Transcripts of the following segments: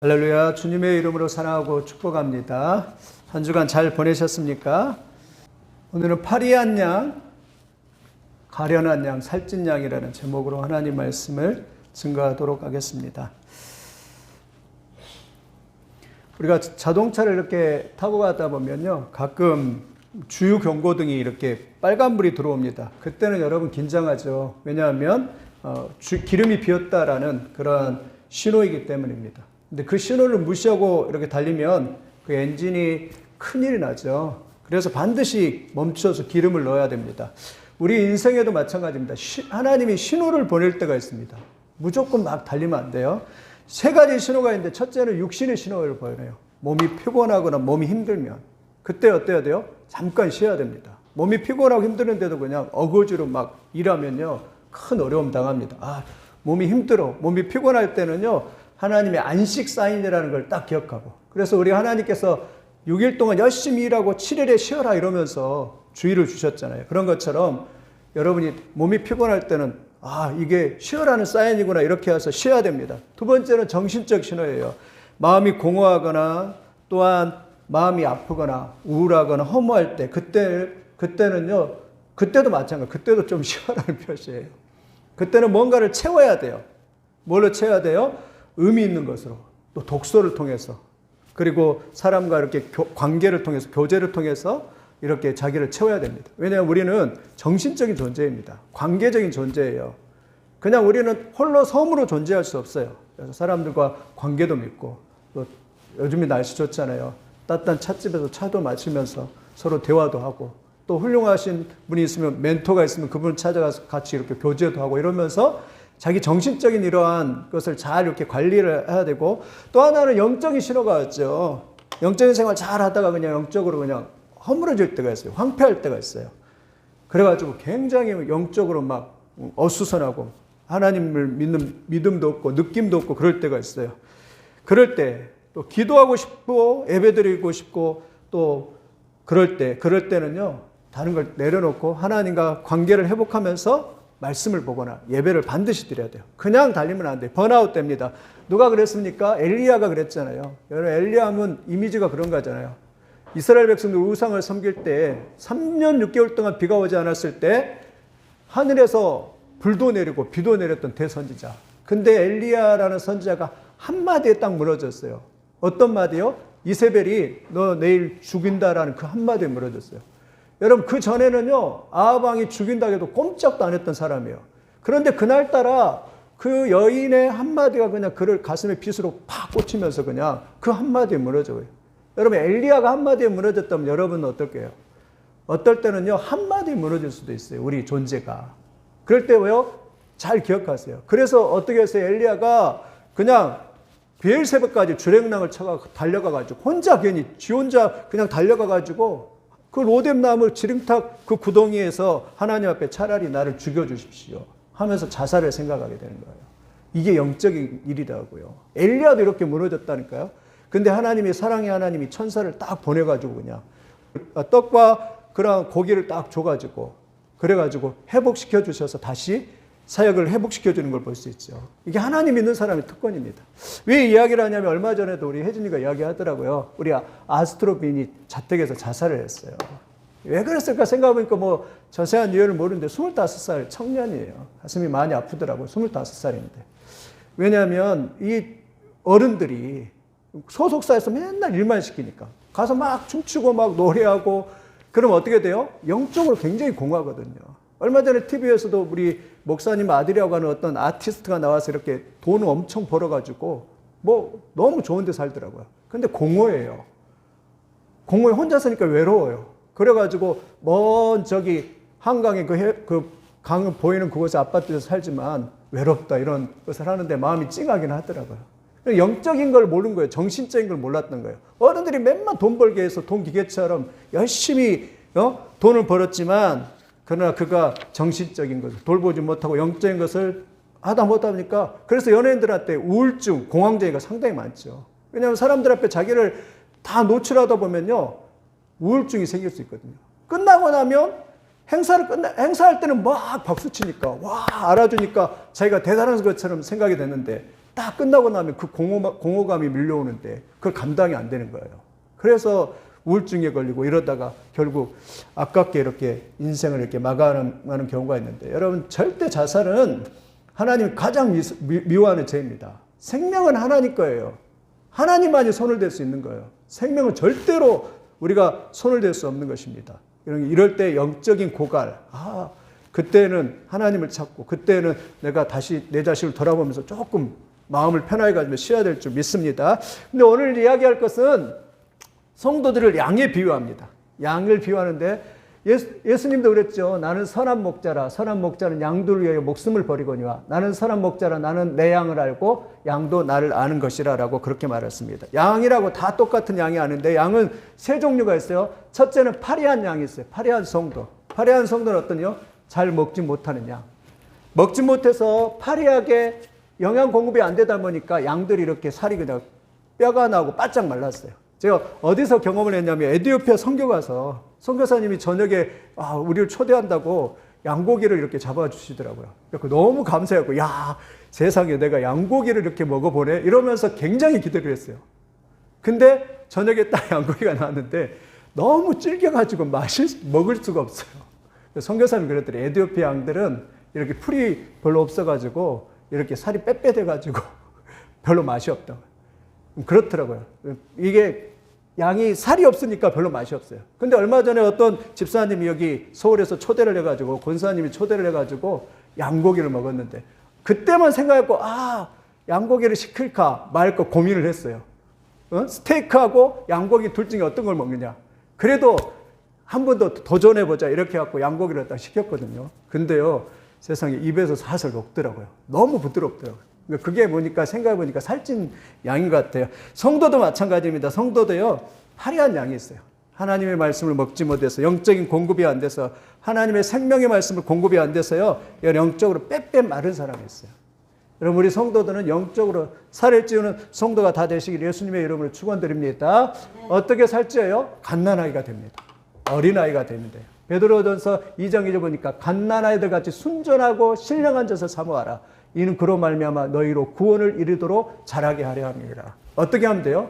할렐루야. 주님의 이름으로 사랑하고 축복합니다. 한 주간 잘 보내셨습니까? 오늘은 파리한 양, 가련한 양, 살찐 양이라는 제목으로 하나님 말씀을 증거하도록 하겠습니다. 우리가 자동차를 이렇게 타고 가다 보면요, 가끔 주유 경고등이 이렇게 빨간불이 들어옵니다. 그때는 여러분 긴장하죠. 왜냐하면 기름이 비었다라는 그런 신호이기 때문입니다. 근데 그 신호를 무시하고 이렇게 달리면 그 엔진이 큰일이 나죠. 그래서 반드시 멈춰서 기름을 넣어야 됩니다. 우리 인생에도 마찬가지입니다. 하나님이 신호를 보낼 때가 있습니다. 무조건 막 달리면 안 돼요. 세 가지 신호가 있는데 첫째는 육신의 신호를 보내요. 몸이 피곤하거나 몸이 힘들면 그때 어때야 돼요? 잠깐 쉬어야 됩니다. 몸이 피곤하고 힘드는데도 그냥 어거지로 막 일하면요, 큰 어려움 당합니다. 몸이 힘들어, 몸이 피곤할 때는요, 하나님의 안식 사인이라는 걸 딱 기억하고, 그래서 우리 하나님께서 6일 동안 열심히 일하고 7일에 쉬어라 이러면서 주의를 주셨잖아요. 그런 것처럼 여러분이 몸이 피곤할 때는 이게 쉬어라는 사인이구나 이렇게 해서 쉬어야 됩니다. 두 번째는 정신적 신호예요. 마음이 공허하거나 또한 마음이 아프거나 우울하거나 허무할 때 그때는요, 그때도 마찬가지, 그때도 좀 쉬어라는 표시예요. 그때는 뭔가를 채워야 돼요. 뭘로 채워야 돼요? 의미 있는 것으로, 또 독서를 통해서, 그리고 사람과 이렇게 관계를 통해서, 교제를 통해서 이렇게 자기를 채워야 됩니다. 왜냐하면 우리는 정신적인 존재입니다. 관계적인 존재예요. 그냥 우리는 홀로 섬으로 존재할 수 없어요. 그래서 사람들과 관계도 맺고, 또 요즘에 날씨 좋잖아요. 따뜻한 찻집에서 차도 마시면서 서로 대화도 하고, 또 훌륭하신 분이 있으면 멘토가 있으면 그분을 찾아가서 같이 이렇게 교제도 하고 이러면서 자기 정신적인 이러한 것을 잘 이렇게 관리를 해야 되고, 또 하나는 영적인 신호가 왔죠. 영적인 생활 잘 하다가 그냥 영적으로 그냥 허물어질 때가 있어요. 황폐할 때가 있어요. 그래가지고 굉장히 영적으로 막 어수선하고 하나님을 믿는 믿음도 없고 느낌도 없고 그럴 때가 있어요. 그럴 때 또 기도하고 싶고 예배드리고 싶고 또 그럴 때는요, 다른 걸 내려놓고 하나님과 관계를 회복하면서 말씀을 보거나 예배를 반드시 드려야 돼요. 그냥 달리면 안 돼요. 번아웃 됩니다. 누가 그랬습니까? 엘리야가 그랬잖아요. 여러분, 엘리야 하면 이미지가 그런 거잖아요. 이스라엘 백성들 우상을 섬길 때 3년 6개월 동안 비가 오지 않았을 때 하늘에서 불도 내리고 비도 내렸던 대선지자. 근데 엘리야라는 선지자가 한마디에 딱 무너졌어요. 어떤 마디요? 이세벨이 너 내일 죽인다라는 그 한마디에 무너졌어요. 여러분, 그 전에는요, 아합 왕이 죽인다고 해도 꼼짝도 안 했던 사람이에요. 그런데 그날따라 그 여인의 한마디가 그냥 그를 가슴에 빗으로 팍 꽂히면서 그냥 그 한마디에 무너져요. 여러분, 엘리야가 한마디에 무너졌다면 여러분은 어떨게요? 어떨 때는요, 한마디에 무너질 수도 있어요. 우리 존재가. 그럴 때 왜요? 잘 기억하세요. 그래서 어떻게 했어요? 엘리야가 그냥 베엘세바까지 주랭랑을 쳐가 달려가가지고 지 혼자 그냥 달려가가지고 그 로뎀나무 지름탑 그 구덩이에서 하나님 앞에 차라리 나를 죽여주십시오 하면서 자살을 생각하게 되는 거예요. 이게 영적인 일이라고요. 엘리야도 이렇게 무너졌다니까요. 근데 하나님이, 사랑의 하나님이 천사를 딱 보내가지고 그냥 떡과 그런 고기를 딱 줘가지고 그래가지고 회복시켜 주셔서 다시 사역을 회복시켜 주는 걸 볼 수 있죠. 이게 하나님 믿는 사람의 특권입니다. 왜 이야기를 하냐면 얼마 전에도 우리 혜진이가 이야기하더라고요. 우리 아스트로빈이 자택에서 자살을 했어요. 왜 그랬을까 생각해보니까 뭐 자세한 이유를 모르는데 25살 청년이에요. 가슴이 많이 아프더라고요. 25살인데. 왜냐하면 이 어른들이 소속사에서 맨날 일만 시키니까 가서 막 춤추고 막 노래하고 그럼 어떻게 돼요? 영적으로 굉장히 공허하거든요. 얼마 전에 TV에서도 우리 목사님 아들이라고 하는 어떤 아티스트가 나와서 이렇게 돈을 엄청 벌어가지고 뭐 너무 좋은 데 살더라고요. 근데 공허해요. 공허해, 혼자 사니까 외로워요. 그래가지고 먼 저기 한강에 그 강을 보이는 그곳에 아파트에서 살지만 외롭다 이런 것을 하는데 마음이 찡하긴 하더라고요. 영적인 걸 모르는 거예요. 정신적인 걸 몰랐던 거예요. 어른들이 맨날 돈 벌게 해서 돈 기계처럼 열심히 돈을 벌었지만 그러나 그가 정신적인 것을 돌보지 못하고 영적인 것을 하다 못하니까 그래서 연예인들한테 우울증, 공황장애가 상당히 많죠. 왜냐하면 사람들 앞에 자기를 다 노출하다 보면요, 우울증이 생길 수 있거든요. 끝나고 나면 행사할 때는 막 박수치니까 와 알아주니까 자기가 대단한 것처럼 생각이 됐는데 딱 끝나고 나면 그 공허감이 밀려오는데 그걸 감당이 안 되는 거예요. 그래서 우울증에 걸리고 이러다가 결국 아깝게 이렇게 인생을 이렇게 마감하는 경우가 있는데, 여러분 절대 자살은 하나님이 가장 미워하는 죄입니다. 생명은 하나님 거예요. 하나님만이 손을 댈 수 있는 거예요. 생명은 절대로 우리가 손을 댈 수 없는 것입니다. 이럴 때 영적인 고갈, 그때는 하나님을 찾고, 그때는 내가 다시 내 자신을 돌아보면서 조금 마음을 편하게 가지며 쉬어야 될 줄 믿습니다. 근데 오늘 이야기할 것은 성도들을 양에 비유합니다. 양을 비유하는데, 예수님도 그랬죠. 나는 선한 목자라. 선한 목자는 양들을 위하여 목숨을 버리거니와 나는 선한 목자라. 나는 내 양을 알고 양도 나를 아는 것이라 라고 그렇게 말했습니다. 양이라고 다 똑같은 양이 아닌데, 양은 세 종류가 있어요. 첫째는 파리한 양이 있어요. 파리한 성도. 파리한 성도는 어떠냐? 잘 먹지 못하는 양. 먹지 못해서 파리하게 영양 공급이 안 되다 보니까 양들이 이렇게 살이 그냥 뼈가 나고 바짝 말랐어요. 제가 어디서 경험을 했냐면, 에티오피아 선교 가서 선교사님이 저녁에 우리를 초대한다고 양고기를 이렇게 잡아주시더라고요. 너무 감사했고, 야, 세상에 내가 양고기를 이렇게 먹어보네 이러면서 굉장히 기대를 했어요. 근데 저녁에 딱 양고기가 나왔는데 너무 질겨가지고 먹을 수가 없어요. 선교사님이 그랬더니 에티오피아 양들은 이렇게 풀이 별로 없어가지고 이렇게 살이 빼빼돼가지고 별로 맛이 없다고. 그렇더라고요. 이게 양이 살이 없으니까 별로 맛이 없어요. 근데 얼마 전에 어떤 집사님이 여기 서울에서 초대를 해가지고, 권사님이 초대를 해가지고 양고기를 먹었는데, 그때만 생각했고, 양고기를 시킬까 말까 고민을 했어요. 스테이크하고 양고기 둘 중에 어떤 걸 먹느냐. 그래도 한 번 더 도전해보자 이렇게 해갖고 양고기를 딱 시켰거든요. 근데요, 세상에 입에서 살살 녹더라고요. 너무 부드럽더라고요. 그게 뭐니까 생각해보니까 살찐 양인 것 같아요. 성도도 마찬가지입니다. 성도도요, 파리한 양이 있어요. 하나님의 말씀을 먹지 못해서, 영적인 공급이 안 돼서, 하나님의 생명의 말씀을 공급이 안 돼서요, 영적으로 빼빼 마른 사람이 있어요. 여러분, 우리 성도들은 영적으로 살을 찌우는 성도가 다 되시길 예수님의 이름으로 축원드립니다. 어떻게 살찌어요? 갓난아이가 됩니다. 어린아이가 되면 돼요. 베드로전서 2장 2절 보니까 갓난아이들 같이 순전하고 신령한 젖을 사모하라. 이는 그로 말미암아 너희로 구원을 이루도록 자라게 하려 함이라. 어떻게 하면 돼요?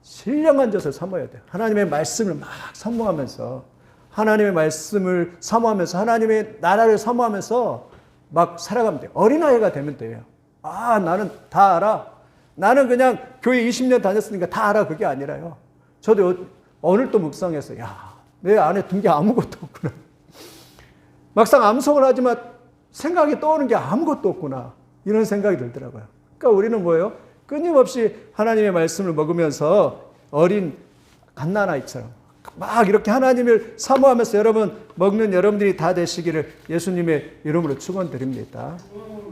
신령한 젖을 사모해야 돼요. 하나님의 말씀을 막 사모하면서, 하나님의 말씀을 사모하면서, 하나님의 나라를 사모하면서 막 살아가면 돼요. 어린아이가 되면 돼요. 나는 다 알아. 나는 그냥 교회 20년 다녔으니까 다 알아. 그게 아니라요. 저도 오늘 또 묵상해서, 내 안에 둔 게 아무것도 없구나. 막상 암송을 하지만 생각이 떠오르는 게 아무것도 없구나. 이런 생각이 들더라고요. 그러니까 우리는 뭐예요? 끊임없이 하나님의 말씀을 먹으면서 어린 갓난아이처럼 막 이렇게 하나님을 사모하면서 여러분 먹는 여러분들이 다 되시기를 예수님의 이름으로 축원드립니다.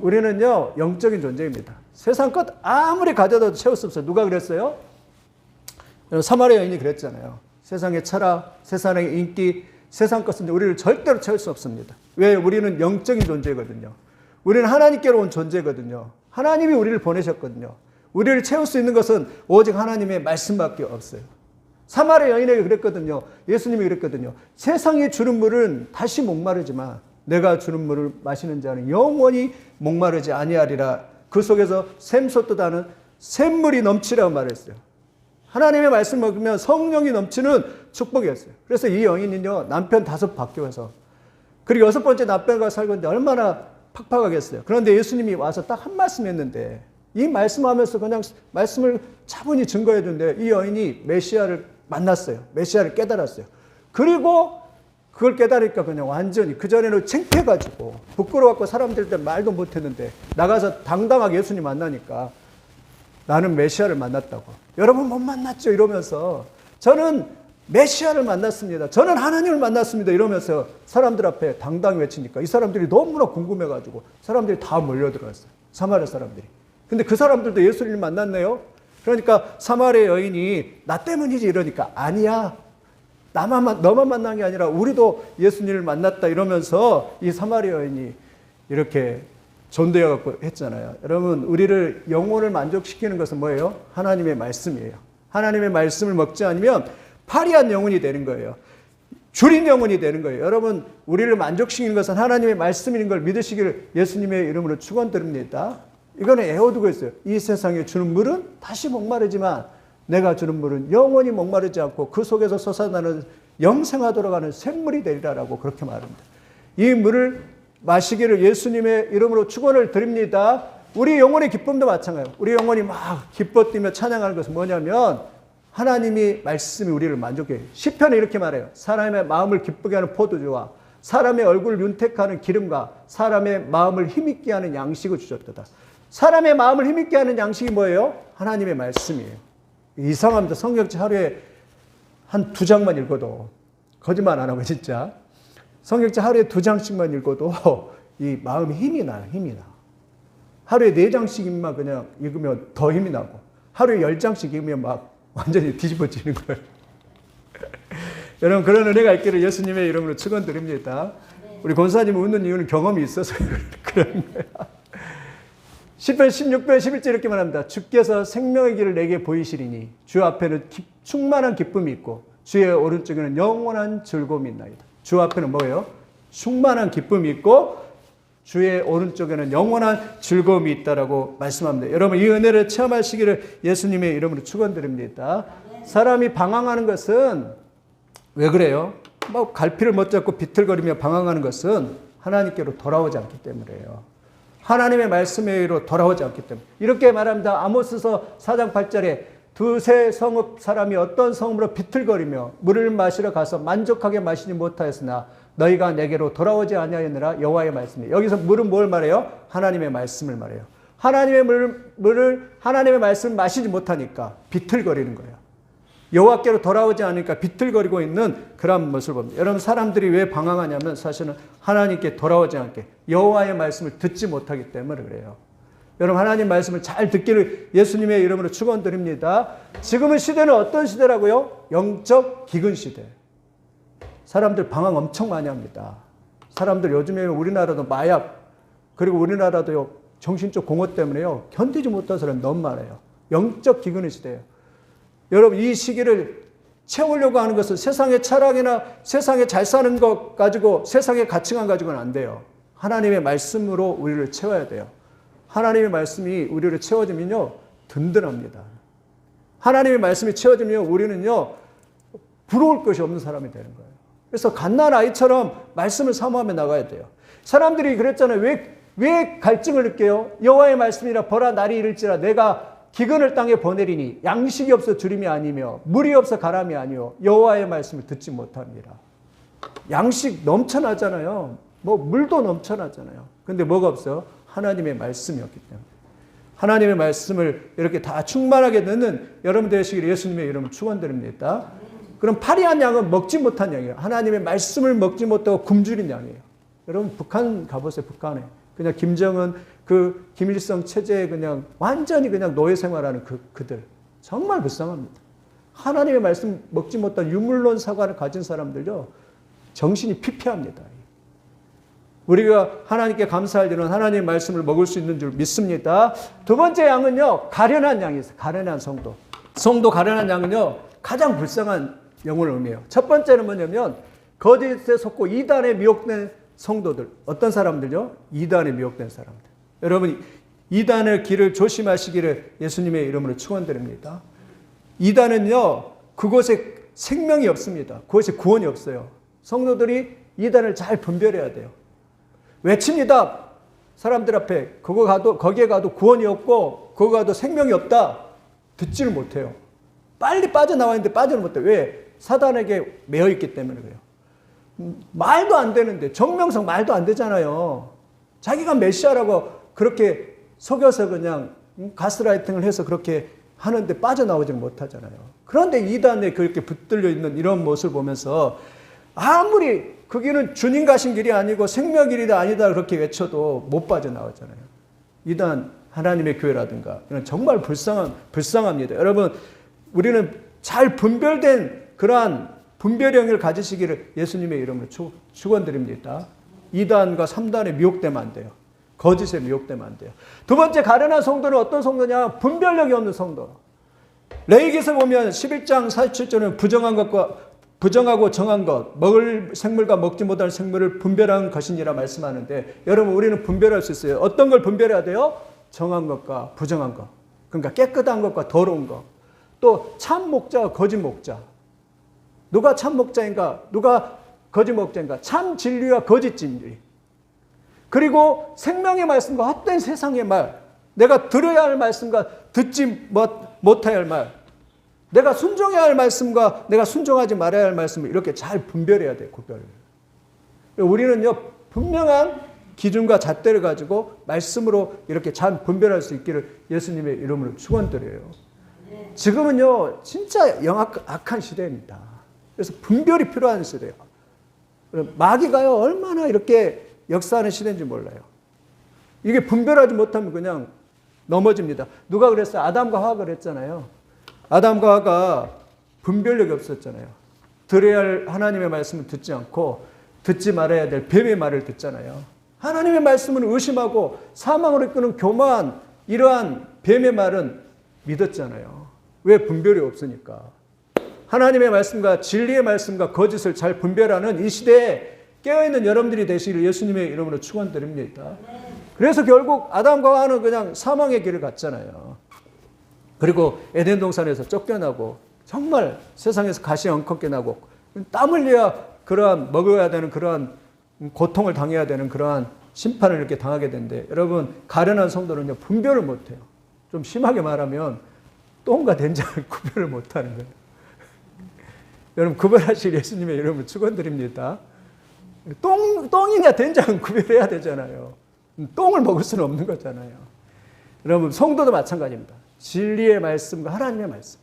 우리는요, 영적인 존재입니다. 세상 것 아무리 가져다도 채울 수 없어요. 누가 그랬어요? 사마리아 여인이 그랬잖아요. 세상의 철학, 세상의 인기, 세상 것은 우리를 절대로 채울 수 없습니다. 왜? 우리는 영적인 존재거든요. 우리는 하나님께로 온 존재거든요. 하나님이 우리를 보내셨거든요. 우리를 채울 수 있는 것은 오직 하나님의 말씀밖에 없어요. 사마리아 여인에게 그랬거든요. 예수님이 그랬거든요. 세상이 주는 물은 다시 목마르지만 내가 주는 물을 마시는 자는 영원히 목마르지 아니하리라. 그 속에서 샘솟듯하는 샘물이 넘치라고 말했어요. 하나님의 말씀 먹으면 성령이 넘치는 축복이었어요. 그래서 이 여인은요, 남편 5 바뀌어서, 그리고 6번째 남편과 살고 있는데 얼마나 팍팍하겠어요. 그런데 예수님이 와서 딱 한 말씀 했는데, 이 말씀하면서 그냥 말씀을 차분히 증거해 주는데, 이 여인이 메시아를 만났어요. 메시아를 깨달았어요. 그리고 그걸 깨달으니까 그냥 완전히, 그전에는 창피해가지고 부끄러워갖고 사람들한테 말도 못했는데 나가서 당당하게 예수님 만나니까 나는 메시아를 만났다고. 여러분 못 만났죠? 이러면서 저는 메시아를 만났습니다. 저는 하나님을 만났습니다. 이러면서 사람들 앞에 당당히 외치니까 이 사람들이 너무나 궁금해가지고 사람들이 다 몰려들어왔어요. 사마리아 사람들이. 근데 그 사람들도 예수님을 만났네요. 그러니까 사마리아 여인이 나 때문이지 이러니까 아니야. 너만 만난 게 아니라 우리도 예수님을 만났다 이러면서 이 사마리아 여인이 이렇게 존대해갖고 했잖아요. 여러분, 우리를 영혼을 만족시키는 것은 뭐예요? 하나님의 말씀이에요. 하나님의 말씀을 먹지 않으면 파리한 영혼이 되는 거예요. 줄인 영혼이 되는 거예요. 여러분, 우리를 만족시키는 것은 하나님의 말씀인 걸 믿으시기를 예수님의 이름으로 축원드립니다. 이거는 애워두고 있어요. 이 세상에 주는 물은 다시 목마르지만 내가 주는 물은 영원히 목마르지 않고 그 속에서 솟아나는 영생하도록 하는 샘물이 되리라라고 그렇게 말합니다. 이 물을 마시기를 예수님의 이름으로 축원을 드립니다. 우리 영혼의 기쁨도 마찬가지예요. 우리 영혼이 막 기뻐 뛰며 찬양하는 것은 뭐냐면 하나님이 말씀이 우리를 만족해 해요. 시편에 이렇게 말해요. 사람의 마음을 기쁘게 하는 포도주와 사람의 얼굴을 윤택하는 기름과 사람의 마음을 힘있게 하는 양식을 주셨도다. 사람의 마음을 힘있게 하는 양식이 뭐예요? 하나님의 말씀이에요. 이상합니다. 성경책 하루에 한 2장만 읽어도, 거짓말 안 하고 진짜 성경책 하루에 2장씩만 읽어도 이 마음에 힘이 나요. 힘이 나. 하루에 4장씩만 그냥 읽으면 더 힘이 나고 하루에 10장씩 읽으면 막 완전히 뒤집어지는 거예요. 여러분, 그런 은혜가 있기를 예수님의 이름으로 축원드립니다. 우리 권사님 웃는 이유는 경험이 있어서 그런 거야. 10편 16편 11절 이렇게 말합니다. 주께서 생명의 길을 내게 보이시리니 주 앞에는 충만한 기쁨이 있고 주의 오른쪽에는 영원한 즐거움이 있나이다. 주 앞에는 뭐예요? 충만한 기쁨이 있고 주의 오른쪽에는 영원한 즐거움이 있다라고 말씀합니다. 여러분, 이 은혜를 체험하시기를 예수님의 이름으로 축원드립니다. 사람이 방황하는 것은 왜 그래요? 뭐 갈피를 못 잡고 비틀거리며 방황하는 것은 하나님께로 돌아오지 않기 때문이에요. 하나님의 말씀으로 돌아오지 않기 때문에. 이렇게 말합니다. 아모스서 4장 8절에 두세 성읍 사람이 어떤 성읍으로 비틀거리며 물을 마시러 가서 만족하게 마시지 못하였으나 너희가 내게로 돌아오지 아니하였느라 여호와의 말씀이에요. 여기서 물은 뭘 말해요? 하나님의 말씀을 말해요. 하나님의 물을 하나님의 말씀을 마시지 못하니까 비틀거리는 거예요. 여호와께로 돌아오지 않으니까 비틀거리고 있는 그런 모습을 봅니다. 여러분, 사람들이 왜 방황하냐면 사실은 하나님께 돌아오지 않게 여호와의 말씀을 듣지 못하기 때문에 그래요. 여러분, 하나님 말씀을 잘 듣기를 예수님의 이름으로 축원드립니다. 지금은 시대는 어떤 시대라고요? 영적 기근 시대. 사람들 방황 엄청 많이 합니다. 사람들 요즘에 우리나라도 마약, 그리고 우리나라도 정신적 공허 때문에요, 견디지 못한 사람이 너무 많아요. 영적 기근의 시대예요. 여러분, 이 시기를 채우려고 하는 것은 세상의 철학이나 세상에 잘 사는 것 가지고, 세상의 가치관 가지고는 안 돼요. 하나님의 말씀으로 우리를 채워야 돼요. 하나님의 말씀이 우리를 채워지면요, 든든합니다. 하나님의 말씀이 채워지면 우리는요, 부러울 것이 없는 사람이 되는 거예요. 그래서 갓난 아이처럼 말씀을 사모하며 나가야 돼요. 사람들이 그랬잖아요. 왜 갈증을 느껴요? 여호와의 말씀이라 보라 날이 이를지라 내가 기근을 땅에 보내리니 양식이 없어 주림이 아니며 물이 없어 가람이 아니요 여호와의 말씀을 듣지 못합니다. 양식 넘쳐나잖아요. 뭐 물도 넘쳐나잖아요. 근데 뭐가 없어요? 하나님의 말씀이었기 때문에. 하나님의 말씀을 이렇게 다 충만하게 듣는 여러분 되시기를 예수님의 이름으로 축원드립니다. 그럼 파리한 양은 먹지 못한 양이에요. 하나님의 말씀을 먹지 못하고 굶주린 양이에요. 여러분, 북한 가보세요. 북한에 그냥 김정은 그 김일성 체제에 그냥 완전히 그냥 노예 생활하는 그들 정말 불쌍합니다. 하나님의 말씀 먹지 못한 유물론 사관을 가진 사람들요, 정신이 피폐합니다. 우리가 하나님께 감사할 일은 하나님의 말씀을 먹을 수 있는 줄 믿습니다. 두 번째 양은요, 가련한 양이 있어요. 가련한 성도. 성도 가련한 양은요, 가장 불쌍한 영혼을 의미해요. 첫 번째는 뭐냐면 거짓에 속고 이단에 미혹된 성도들. 어떤 사람들요? 이단에 미혹된 사람들. 여러분, 이단의 길을 조심하시기를 예수님의 이름으로 축원드립니다. 이단은요, 그곳에 생명이 없습니다. 그곳에 구원이 없어요. 성도들이 이단을 잘 분별해야 돼요. 외칩니다. 사람들 앞에 거기에 가도 구원이 없고 거기 가도 생명이 없다. 듣지를 못해요. 빨리 빠져나와야 하는데 빠져는 못해요. 왜? 사단에게 매여있기 때문에 그래요. 말도 안 되는데, 정명성 말도 안 되잖아요. 자기가 메시아라고 그렇게 속여서 그냥 가스라이팅을 해서 그렇게 하는데 빠져나오지는 못하잖아요. 그런데 이단에 그렇게 붙들려 있는 이런 모습을 보면서 아무리 그 길은 주님 가신 길이 아니고 생명 길이다 아니다 그렇게 외쳐도 못 빠져나오잖아요. 이단 하나님의 교회라든가 이런 정말 불쌍합니다. 여러분, 우리는 잘 분별된 그러한 분별형을 가지시기를 예수님의 이름으로 축원드립니다. 2단과 3단에 미혹되면 안 돼요. 거짓에 미혹되면 안 돼요. 두 번째 가련한 성도는 어떤 성도냐? 분별력이 없는 성도. 레위기에서 보면 11장 47절은 부정하고 정한 것, 먹을 생물과 먹지 못할 생물을 분별한 것이니라 말씀하는데, 여러분, 우리는 분별할 수 있어요. 어떤 걸 분별해야 돼요? 정한 것과 부정한 것. 그러니까 깨끗한 것과 더러운 것. 또 참 목자와 거짓 목자. 누가 참 목자인가? 누가 거짓 목자인가? 참 진리와 거짓 진리. 그리고 생명의 말씀과 헛된 세상의 말. 내가 들어야 할 말씀과 듣지 못해야 할 말. 내가 순종해야 할 말씀과 내가 순종하지 말아야 할 말씀을 이렇게 잘 분별해야 돼, 구별. 우리는요, 분명한 기준과 잣대를 가지고 말씀으로 이렇게 잘 분별할 수 있기를 예수님의 이름으로 축원드려요. 지금은요, 진짜 악한 시대입니다. 그래서 분별이 필요한 시대예요. 마귀가요, 얼마나 이렇게 역사하는 시대인지 몰라요. 이게 분별하지 못하면 그냥 넘어집니다. 누가 그랬어요? 아담과 하와가 그랬잖아요. 아담과 하와가 분별력이 없었잖아요. 들어야 할 하나님의 말씀을 듣지 않고 듣지 말아야 될 뱀의 말을 듣잖아요. 하나님의 말씀을 의심하고 사망으로 이끄는 교만, 이러한 뱀의 말은 믿었잖아요. 왜? 분별이 없으니까. 하나님의 말씀과 진리의 말씀과 거짓을 잘 분별하는 이 시대에 깨어있는 여러분들이 되시기를 예수님의 이름으로 축원드립니다. 그래서 결국 아담과 하와는 그냥 사망의 길을 갔잖아요. 그리고 에덴 동산에서 쫓겨나고 정말 세상에서 가시 엉컥게 나고 땀 흘려야 그러한 먹어야 되는 그러한 고통을 당해야 되는 그러한 심판을 이렇게 당하게 되는데, 여러분 가련한 성도는요 분별을 못해요. 좀 심하게 말하면 똥과 된장을 구별을 못하는 거예요. 여러분 구별하실 예수님의 이름을 축원드립니다. 똥이냐 된장은 구별해야 되잖아요. 똥을 먹을 수는 없는 거잖아요. 여러분 성도도 마찬가지입니다. 진리의 말씀과 하나님의 말씀.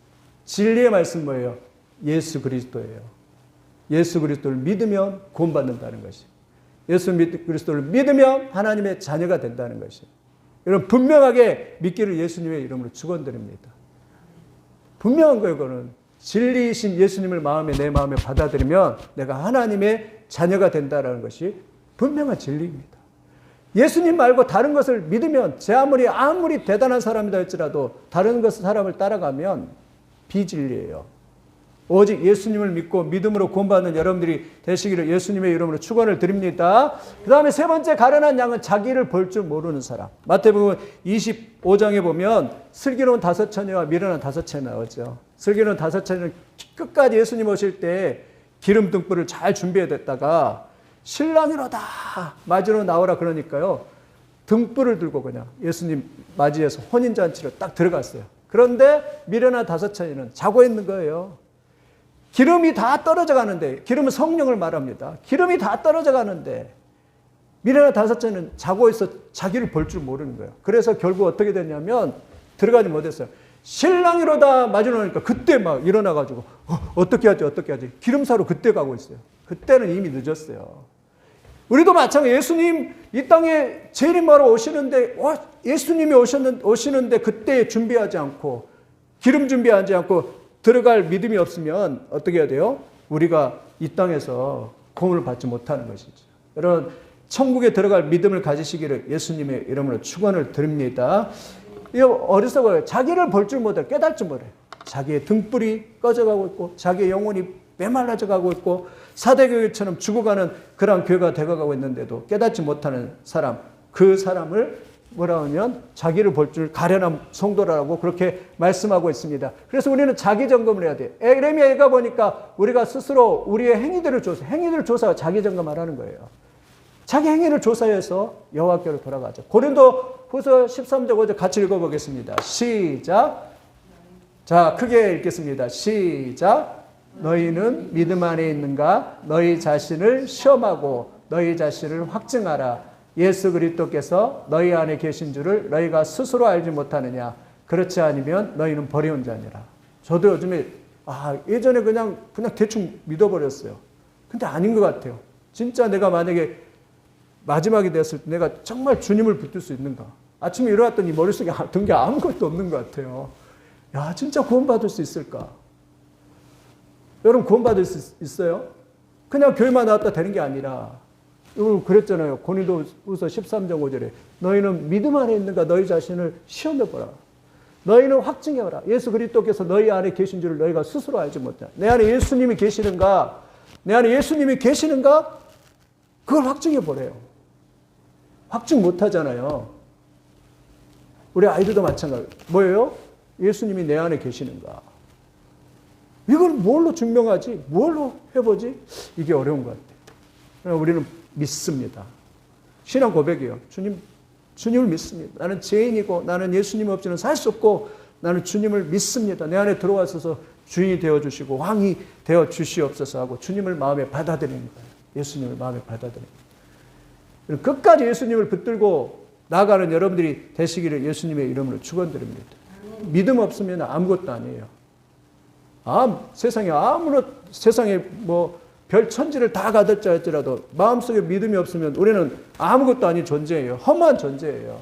진리의 말씀 뭐예요? 예수 그리스도예요. 예수 그리스도를 믿으면 구원받는다는 것이. 예수 그리스도를 믿으면 하나님의 자녀가 된다는 것이. 여러분 분명하게 믿기를 예수님의 이름으로 축원드립니다. 분명한 거예요. 그거는 진리이신 예수님을 내 마음에 받아들이면 내가 하나님의 자녀가 된다는 것이 분명한 진리입니다. 예수님 말고 다른 것을 믿으면 아무리 대단한 사람이다 할지라도 다른 사람을 따라가면 비진리예요. 오직 예수님을 믿고 믿음으로 구원받는 여러분들이 되시기를 예수님의 이름으로 축원을 드립니다. 그 다음에 세 번째 가련한 양은 자기를 볼 줄 모르는 사람. 마태복음 25장에 보면 슬기로운 5처녀와 미련한 5처녀 나오죠. 슬기로운 5처녀는 끝까지 예수님 오실 때 기름 등불을 잘 준비해뒀다가 신랑이로다 맞으러 나오라 그러니까요. 등불을 들고 그냥 예수님 맞이해서 혼인잔치로 딱 들어갔어요. 그런데 미련한 5처녀는 자고 있는 거예요. 기름이 다 떨어져 가는데, 기름은 성령을 말합니다. 기름이 다 떨어져 가는데 미련한 5처녀는 자고 있어 자기를 볼 줄 모르는 거예요. 그래서 결국 어떻게 됐냐면 들어가지 못했어요. 신랑이로다 맞으러 오니까 그때 막 일어나가지고 어떻게 하지 기름사로 그때 가고 있어요. 그때는 이미 늦었어요. 우리도 마찬가지. 예수님 이 땅에 재림하러 오시는데 예수님이 오시는데 그때 준비하지 않고 기름 준비하지 않고 들어갈 믿음이 없으면 어떻게 해야 돼요? 우리가 이 땅에서 구원을 받지 못하는 것이죠. 여러분 천국에 들어갈 믿음을 가지시기를 예수님의 이름으로 축원을 드립니다. 이 어리석어요. 자기를 볼 줄 못해, 깨달지 못해. 자기의 등불이 꺼져가고 있고 자기의 영혼이 메말라져 가고 있고 사대교회처럼 죽어가는 그런 교회가 되어가고 있는데도 깨닫지 못하는 사람, 그 사람을 뭐라 하면 자기를 볼 줄 가련한 성도라고 그렇게 말씀하고 있습니다. 그래서 우리는 자기 점검을 해야 돼요. 에레미야가 보니까 우리가 스스로 우리의 행위들을 조사하고 자기 점검하라는 거예요. 자기 행위를 조사해서 여호와께로 돌아가죠. 고린도후서 13장 5절 같이 읽어보겠습니다. 시작. 자, 크게 읽겠습니다. 시작. 너희는 믿음 안에 있는가? 너희 자신을 시험하고 너희 자신을 확증하라. 예수 그리스도께서 너희 안에 계신 줄을 너희가 스스로 알지 못하느냐? 그렇지 않으면 너희는 버려온 자니라. 저도 요즘에 예전에 그냥 대충 믿어버렸어요. 근데 아닌 것 같아요. 진짜 내가 만약에 마지막이 됐을 때 내가 정말 주님을 붙들 수 있는가? 아침에 일어났더니 머릿속에 든 게 아무것도 없는 것 같아요. 야, 진짜 구원받을 수 있을까? 여러분 구원받을 수 있어요? 그냥 교회만 나왔다 되는 게 아니라 그랬잖아요. 고린도후서 13장 5절에 너희는 믿음 안에 있는가? 너희 자신을 시험해보라. 너희는 확증해보라. 예수 그리스도께서 너희 안에 계신 줄을 너희가 스스로 알지 못하냐. 내 안에 예수님이 계시는가? 내 안에 예수님이 계시는가? 그걸 확증해보래요. 확증 못하잖아요. 우리 아이들도 마찬가지. 뭐예요? 예수님이 내 안에 계시는가? 이걸 뭘로 증명하지? 뭘로 해보지? 이게 어려운 것 같아요. 우리는 믿습니다. 신앙 고백이에요. 주님을 믿습니다. 나는 죄인이고 나는 예수님 없이는 살 수 없고 나는 주님을 믿습니다. 내 안에 들어와서 주인이 되어주시고 왕이 되어주시옵소서 하고 주님을 마음에 받아들이는 거예요. 예수님을 마음에 받아들이는 거예요. 끝까지 예수님을 붙들고 나아가는 여러분들이 되시기를 예수님의 이름으로 축원드립니다. 믿음 없으면 아무것도 아니에요. 세상에 뭐 별 천지를 다 가졌자 할지라도 마음속에 믿음이 없으면 우리는 아무것도 아닌 존재예요. 험한 존재예요.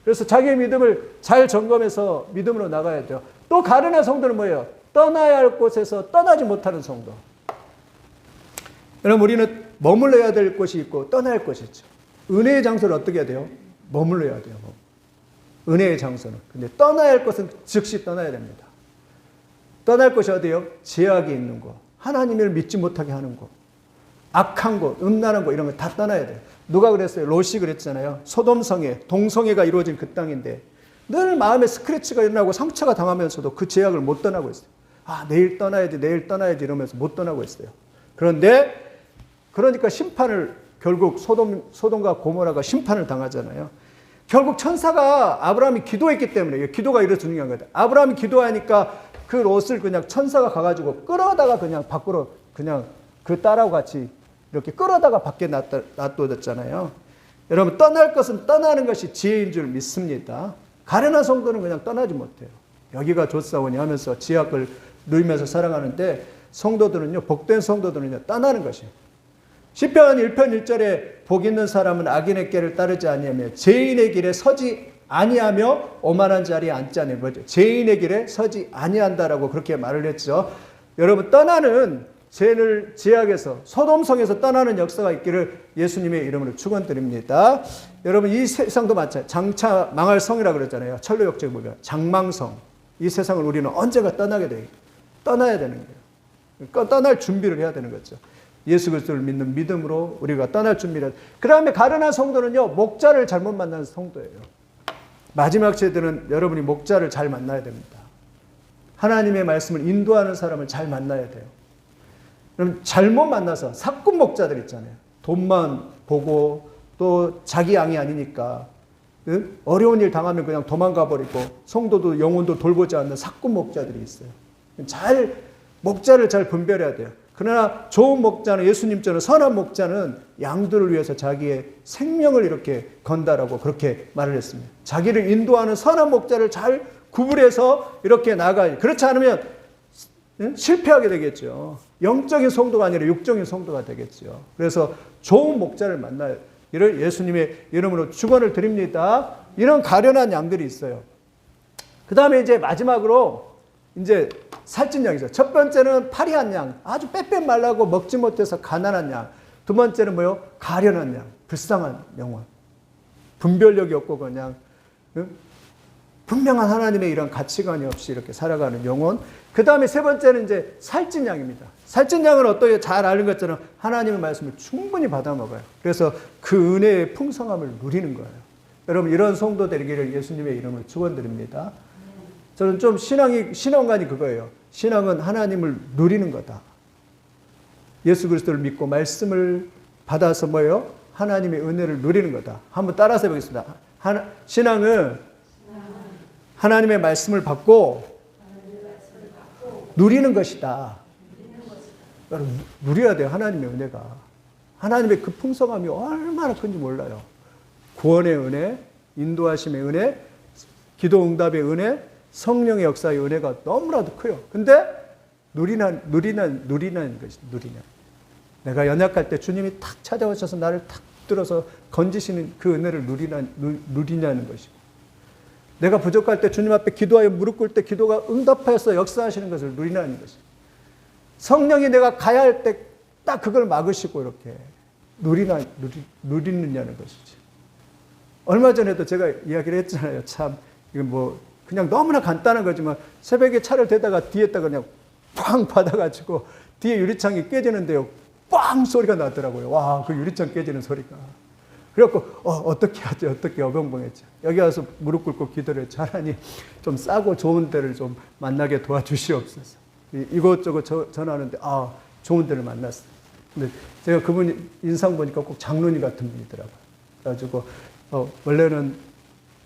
그래서 자기의 믿음을 잘 점검해서 믿음으로 나가야 돼요. 또 가르나 성도는 뭐예요? 떠나야 할 곳에서 떠나지 못하는 성도. 여러분 우리는 머물러야 될 곳이 있고 떠나야 할 곳이 있죠. 은혜의 장소를 어떻게 해야 돼요? 머물러야 돼요. 은혜의 장소는. 근데 떠나야 할 곳은 즉시 떠나야 됩니다. 떠날 곳이 어디예요? 죄악이 있는 곳. 하나님을 믿지 못하게 하는 곳. 악한 곳, 음란한 곳 이런 거 다 떠나야 돼요. 누가 그랬어요? 롯이 그랬잖아요. 소돔성애, 동성애가 이루어진 그 땅인데 늘 마음에 스크래치가 일어나고 상처가 당하면서도 그 죄악을 못 떠나고 있어요. 내일 떠나야지 이러면서 못 떠나고 있어요. 그러니까 심판을 결국 소돔과 고모라가 심판을 당하잖아요. 결국 천사가 아브라함이 기도했기 때문에 기도가 이래서 중요한 거예요. 아브라함이 기도하니까 그 롯을 그냥 천사가 가가지고 끌어다가 그냥 밖으로 그냥 그 딸하고 같이 이렇게 끌어다가 밖에 놔둬졌잖아요. 여러분 떠날 것은 떠나는 것이 지혜인 줄 믿습니다. 가련한 성도는 그냥 떠나지 못해요. 여기가 좋사오니 하면서 지약을 누리면서 살아가는데 성도들은요, 복된 성도들은요 떠나는 것이에요. 시편 1편 1절에 복 있는 사람은 악인의 길을 따르지 아니하며 죄인의 길에 서지 아니하며 오만한 자리에 앉지 않는 거죠. 죄인의 길에 서지 아니한다라고 그렇게 말을 했죠. 여러분 떠나는 죄를 제약에서 소돔성에서 떠나는 역사가 있기를 예수님의 이름으로 축원드립니다. 여러분 이 세상도 마찬가지. 장차 망할 성이라고 그러잖아요. 철로역정에 보면 장망성. 이 세상을 우리는 언제가 떠나야 되는 거예요. 떠날 준비를 해야 되는 거죠. 예수 그리스도를 믿는 믿음으로 우리가 떠날 준비를. 그 다음에 가련한 성도는요, 목자를 잘못 만난 성도예요. 마지막 세대는 여러분이 목자를 잘 만나야 됩니다. 하나님의 말씀을 인도하는 사람을 잘 만나야 돼요. 그럼 잘못 만나서 사꾼 목자들 있잖아요. 돈만 보고 또 자기 양이 아니니까 어려운 일 당하면 그냥 도망가 버리고 성도도 영혼도 돌보지 않는 사꾼 목자들이 있어요. 목자를 잘 분별해야 돼요. 그러나 좋은 목자는 예수님처럼 선한 목자는 양들을 위해서 자기의 생명을 이렇게 건다라고 그렇게 말을 했습니다. 자기를 인도하는 선한 목자를 잘 구분해서 이렇게 나가야. 그렇지 않으면 실패하게 되겠죠. 영적인 성도가 아니라 육적인 성도가 되겠죠. 그래서 좋은 목자를 만나야 이를 예수님의 이름으로 축원을 드립니다. 이런 가련한 양들이 있어요. 그 다음에 이제 마지막으로 이제 살찐 양이죠. 첫 번째는 파리한 양, 아주 빼빼 말라고 먹지 못해서 가난한 양. 두 번째는 뭐요? 가련한 양, 불쌍한 영혼. 분별력이 없고 그냥 분명한 하나님의 이런 가치관이 없이 이렇게 살아가는 영혼. 그 다음에 세 번째는 이제 살찐 양입니다. 살찐 양은 어떠해요? 잘 아는 것처럼 하나님의 말씀을 충분히 받아 먹어요. 그래서 그 은혜의 풍성함을 누리는 거예요. 여러분 이런 성도 되기를 예수님의 이름으로 축원드립니다. 저는 좀 신앙관이 그거예요. 신앙은 하나님을 누리는 거다. 예수 그리스도를 믿고 말씀을 받아서 뭐예요? 하나님의 은혜를 누리는 거다. 한번 따라서 해보겠습니다. 신앙은 하나님의 말씀을 받고 누리는 것이다. 여러분 누려야 돼요. 하나님의 은혜가. 하나님의 그 풍성함이 얼마나 큰지 몰라요. 구원의 은혜, 인도하심의 은혜, 기도 응답의 은혜, 성령의 역사의 은혜가 너무나도 커요. 근데 누리는 것이 누리는. 내가 연약할 때 주님이 탁 찾아오셔서 나를 탁 들어서 건지시는 그 은혜를 누리냐는 것이고, 내가 부족할 때 주님 앞에 기도하여 무릎 꿇을 때 기도가 응답하여서 역사하시는 것을 누리는 것이고, 성령이 내가 가야 할 때 딱 그걸 막으시고 이렇게 누리느냐는 것이지. 얼마 전에도 제가 이야기를 했잖아요. 참 이건 뭐 그냥 너무나 간단한 거지만 새벽에 차를 대다가 뒤에다가 그냥 꽝 받아가지고 뒤에 유리창이 깨지는데요. 빵 소리가 나더라고요. 와, 그 유리창 깨지는 소리가. 그래갖고 어떻게 하지? 어떻게 어벙벙했죠. 여기 와서 무릎 꿇고 기도를 했죠. 하나님 좀 싸고 좋은 데를 좀 만나게 도와주시옵소서. 이것저것 전화하는데 좋은 데를 만났어요. 근데 제가 그분 인상 보니까 꼭 장로님 같은 분이더라고요. 그래가지고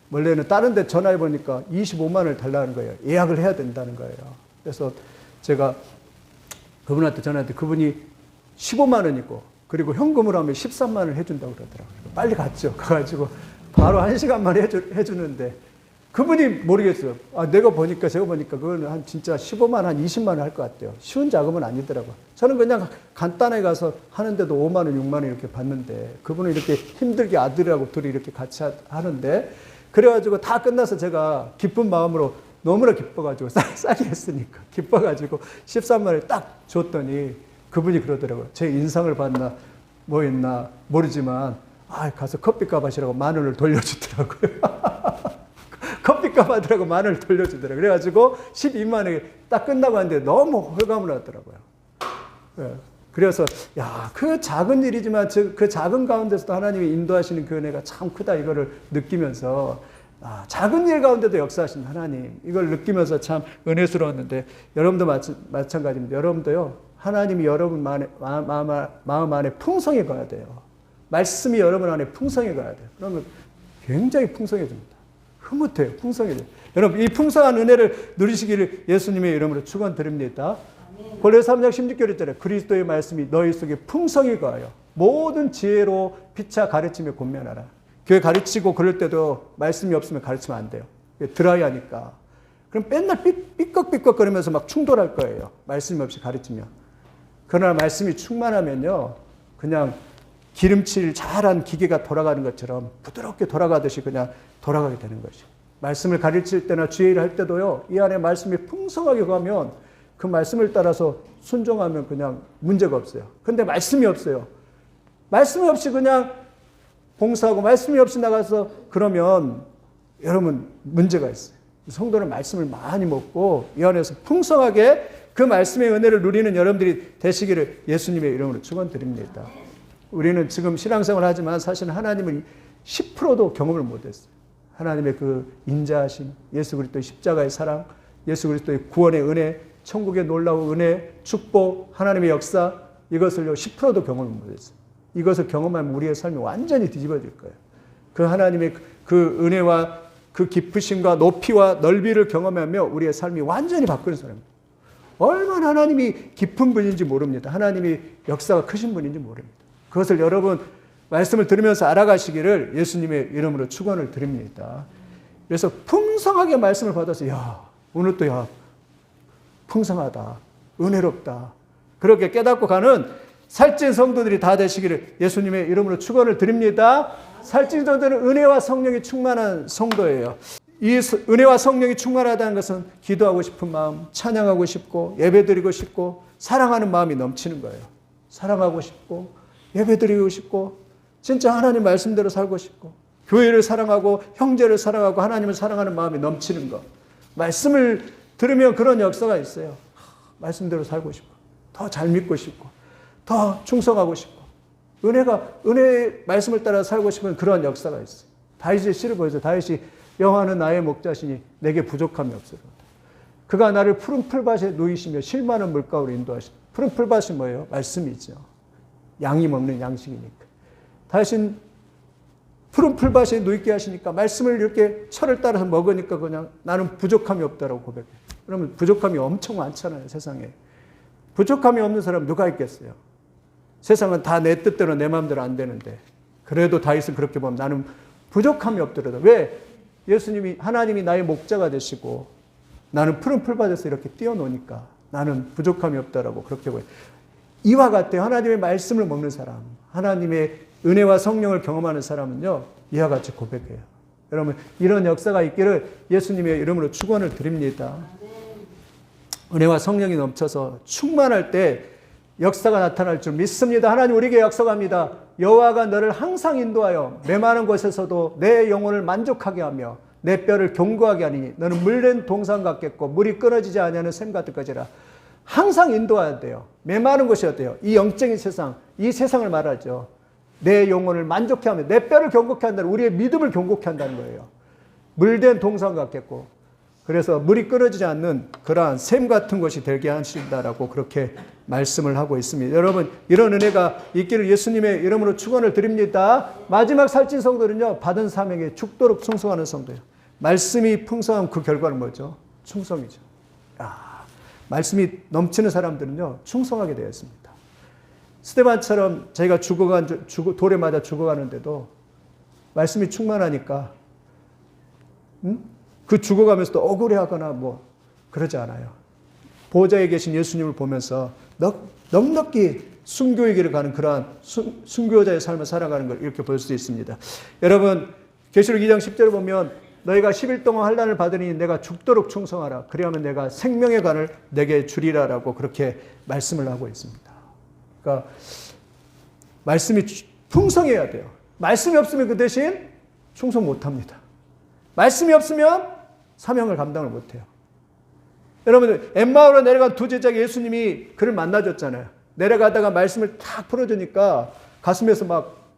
원래는 다른 데 전화해 보니까 25만 원을 달라는 거예요. 예약을 해야 된다는 거예요. 그래서 제가 그분한테 전화했는데 그분이 15만 원이고 그리고 현금으로 하면 13만 원을 해준다고 그러더라고요. 빨리 갔죠. 가가지고 바로 1시간 만에 해주는데 그분이 모르겠어요. 제가 보니까 그거는 한 진짜 15만 한 20만 원 할 것 같아요. 쉬운 자금은 아니더라고요. 저는 그냥 간단하게 가서 하는데도 5만 원, 6만 원 이렇게 받는데 그분은 이렇게 힘들게 아들하고 둘이 이렇게 같이 하는데 그래가지고 다 끝나서 제가 기쁜 마음으로 너무나 기뻐가지고 싸게 했으니까 기뻐가지고 13만 원을 딱 줬더니 그분이 그러더라고요. 제 인상을 봤나 뭐 했나 모르지만 가서 커피값 하시라고 1만 원을 돌려주더라고요. 커피값 하더라고 1만 원을 돌려주더라고요. 그래가지고 12만 원이 딱 끝나고 하는데 너무 홀감을 하더라고요. 그래서 그 작은 일이지만 그 작은 가운데서도 하나님이 인도하시는 그 은혜가 참 크다 이거를 느끼면서 작은 일 가운데도 역사하신 하나님 이걸 느끼면서 참 은혜스러웠는데 여러분도 마찬가지입니다. 여러분도요 하나님이 여러분 마음 안에 풍성해 가야 돼요. 말씀이 여러분 안에 풍성해 가야 돼요. 그러면 굉장히 풍성해집니다. 흐뭇해요. 풍성해져요. 여러분 이 풍성한 은혜를 누리시기를 예수님의 이름으로 축원드립니다. 본래 3장 16절 있잖아요. 그리스도의 말씀이 너희 속에 풍성히 거하여 모든 지혜로 피차 가르치며 권면하라. 교회 가르치고 그럴 때도 말씀이 없으면 가르치면 안 돼요. 드라이하니까. 그럼 맨날 삐걱삐걱거리면서 막 충돌할 거예요. 말씀이 없이 가르치면. 그러나 말씀이 충만하면요. 그냥 기름칠 잘한 기계가 돌아가는 것처럼 부드럽게 돌아가듯이 그냥 돌아가게 되는 것이죠. 말씀을 가르칠 때나 주의 일을 할 때도요. 이 안에 말씀이 풍성하게 가면 그 말씀을 따라서 순종하면 그냥 문제가 없어요. 근데 말씀이 없어요. 말씀이 없이 그냥 봉사하고 말씀이 없이 나가서 그러면 여러분 문제가 있어요. 성도는 말씀을 많이 먹고 이 안에서 풍성하게 그 말씀의 은혜를 누리는 여러분들이 되시기를 예수님의 이름으로 축원드립니다. 우리는 지금 신앙생활을 하지만 사실 하나님을 10%도 경험을 못했어요. 하나님의 그 인자하심, 예수 그리스도의 십자가의 사랑, 예수 그리스도의 구원의 은혜, 천국의 놀라운 은혜, 축복, 하나님의 역사 이것을요 10%도 경험을 못했어요. 이것을 경험하면 우리의 삶이 완전히 뒤집어질 거예요. 그 하나님의 그 은혜와 그 깊으심과 높이와 넓이를 경험하며 우리의 삶이 완전히 바뀌는 사람입니다. 얼마나 하나님이 깊은 분인지 모릅니다. 하나님이 역사가 크신 분인지 모릅니다. 그것을 여러분 말씀을 들으면서 알아가시기를 예수님의 이름으로 축원을 드립니다. 그래서 풍성하게 말씀을 받아서 오늘 또 풍성하다, 은혜롭다 그렇게 깨닫고 가는 살찐 성도들이 다 되시기를 예수님의 이름으로 축원을 드립니다. 살찐 성도들은 은혜와 성령이 충만한 성도예요. 이 은혜와 성령이 충만하다는 것은 기도하고 싶은 마음, 찬양하고 싶고 예배드리고 싶고 사랑하는 마음이 넘치는 거예요. 사랑하고 싶고 예배드리고 싶고 진짜 하나님 말씀대로 살고 싶고 교회를 사랑하고 형제를 사랑하고 하나님을 사랑하는 마음이 넘치는 것. 말씀을 들으면 그런 역사가 있어요. 말씀대로 살고 싶고 더 잘 믿고 싶고 더 충성하고 싶고 은혜의 말씀을 따라 살고 싶은 그런 역사가 있어요. 다윗의 시를 보여서 다윗이 여호와는 나의 목자시니 내게 부족함이 없으리로다. 그가 나를 푸른 풀밭에 누이시며 쉴 만한 물가로 인도하시니 푸른 풀밭이 뭐예요? 말씀이죠. 양이 먹는 양식이니까. 다윗은 푸른 풀밭에 누이게 하시니까 말씀을 이렇게 철을 따라서 먹으니까 그냥 나는 부족함이 없다라고 고백해요. 그러면 부족함이 엄청 많잖아요, 세상에. 부족함이 없는 사람 누가 있겠어요? 세상은 다 내 뜻대로 내 마음대로 안 되는데 그래도 다윗은 그렇게 보면 나는 부족함이 없더라도 왜? 예수님이 하나님이 나의 목자가 되시고 나는 푸른 풀밭에서 이렇게 뛰어노니까 나는 부족함이 없다라고 그렇게 보여요. 이와 같아요. 하나님의 말씀을 먹는 사람, 하나님의 은혜와 성령을 경험하는 사람은요 이와 같이 고백해요. 여러분 이런 역사가 있기를 예수님의 이름으로 축원을 드립니다. 은혜와 성령이 넘쳐서 충만할 때 역사가 나타날 줄 믿습니다. 하나님 우리에게 약속합니다. 여호와가 너를 항상 인도하여 메마른 곳에서도 내 영혼을 만족하게 하며 내 뼈를 견고하게 하니 너는 물된 동산 같겠고 물이 끊어지지 아니하는 샘 같을 것이라. 항상 인도해야 돼요. 메마른 곳이 어때요? 이 영적인 세상, 이 세상을 말하죠. 내 영혼을 만족해 하면, 내 뼈를 경고케 한다는, 우리의 믿음을 경고케 한다는 거예요. 물된 동상 같겠고, 그래서 물이 끊어지지 않는 그러한 샘 같은 것이 되게 하신다라고 그렇게 말씀을 하고 있습니다. 여러분, 이런 은혜가 있기를 예수님의 이름으로 축원을 드립니다. 마지막 살찐 성도는요, 받은 사명에 죽도록 충성하는 성도예요. 말씀이 풍성한 그 결과는 뭐죠? 충성이죠. 말씀이 넘치는 사람들은요, 충성하게 되어 있습니다. 스데반처럼 자기가 돌에 맞아 죽어가는데도 말씀이 충만하니까, 그 죽어가면서도 억울해하거나 뭐 그러지 않아요. 보좌에 계신 예수님을 보면서 넉넉히 순교의 길을 가는 그러한 순교자의 삶을 살아가는 걸 이렇게 볼 수 있습니다. 여러분, 계시록 2장 10절을 보면 너희가 10일 동안 환난을 받으니 내가 죽도록 충성하라. 그리하면 내가 생명의 관을 내게 주리라라고 그렇게 말씀을 하고 있습니다. 그러니까 말씀이 풍성해야 돼요. 말씀이 없으면 그 대신 충성 못합니다. 말씀이 없으면 사명을 감당을 못해요. 여러분, 엠마오로 내려간 두 제자가 예수님이 그를 만나줬잖아요. 내려가다가 말씀을 탁 풀어주니까 가슴에서 막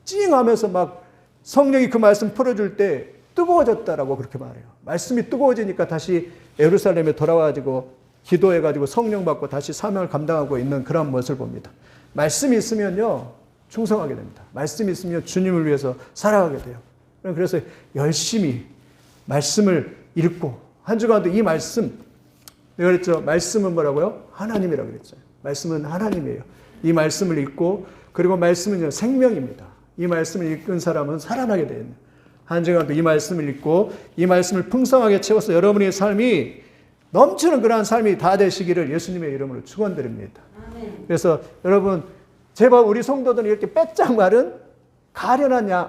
찡하면서 막 성령이 그 말씀 풀어줄 때 뜨거워졌다라고 그렇게 말해요. 말씀이 뜨거워지니까 다시 예루살렘에 돌아와가지고 기도해가지고 성령 받고 다시 사명을 감당하고 있는 그런 모습을 봅니다. 말씀이 있으면요, 충성하게 됩니다. 말씀이 있으면 주님을 위해서 살아가게 돼요. 그래서 열심히 말씀을 읽고, 한 주간도 이 말씀, 내가 그랬죠. 말씀은 뭐라고요? 하나님이라고 그랬죠. 말씀은 하나님이에요. 이 말씀을 읽고, 그리고 말씀은 생명입니다. 이 말씀을 읽은 사람은 살아나게 되어 있는. 한 주간도 이 말씀을 읽고, 이 말씀을 풍성하게 채워서 여러분의 삶이 넘치는 그러한 삶이 다 되시기를 예수님의 이름으로 축원드립니다. 그래서 여러분, 제발 우리 성도들은 이렇게 빼짝 마른 가련한 양,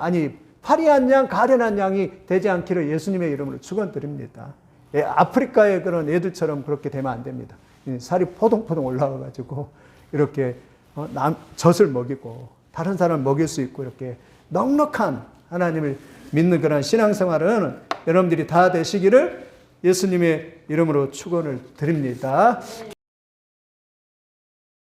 파리한 양, 가련한 양이 되지 않기를 예수님의 이름으로 축원드립니다. 아프리카의 그런 애들처럼 그렇게 되면 안 됩니다. 살이 포동포동 올라와가지고 이렇게 젖을 먹이고 다른 사람을 먹일 수 있고 이렇게 넉넉한 하나님을 믿는 그런 신앙생활은 여러분들이 다 되시기를 예수님의 이름으로 축원을 드립니다.